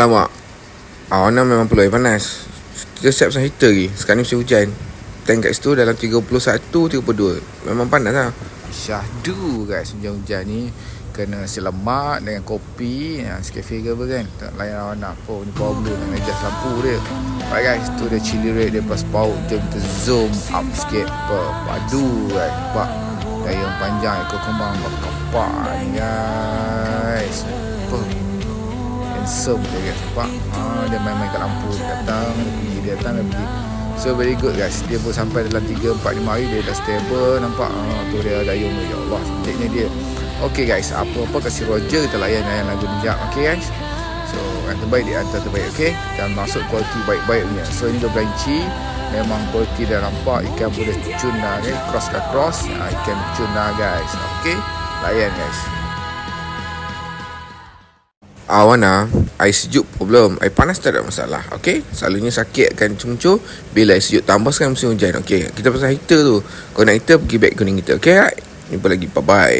Alamak, awana memang perlu air panas. Kita siap pasang heater lagi. Sekarang ni musim hujan. Tank kat situ dalam 31-32. Memang panas lah. Syahdu guys, hujan-hujan ni kena nasi lemak dengan kopi, Nescafe ke apa kan. Tak layan awana apa. Ni power blue nak adjust lampu dia. Alright guys, tu dia chili rate dia plus paut. Jom kita zoom up sikit. Padu guys. Nampak dayung panjang ekor kembang berkepak ni guys. Handsome dia guys. Nampak dia main-main kat lampu. Dia datang, dia pergi. So very good guys. Dia pun sampai dalam 3-4-5 hari dia dah stable. Nampak tu dia dayung dia. Ya Allah, cantiknya dia. Okay guys, apa-apa kasih Roger, kita layan lagu ni jap. Okay guys, so yang terbaik dia hantar terbaik. Okay, kita masuk kualiti baik-baik punya. So ini 12 inci. Memang kualiti dah nampak. Ikan boleh cun dah okay? Cross ke cross, ikan cun dah guys. Okay, layan guys. Awana, air sejuk problem. Air panas tak ada masalah. Okay, selalunya sakit akan cuncur bila air sejuk. Tambah sekarang musim hujan. Okay, kita pasang heater tu. Kau nak heater, pergi back kuning kita. Okay, right? Jumpa lagi, bye-bye.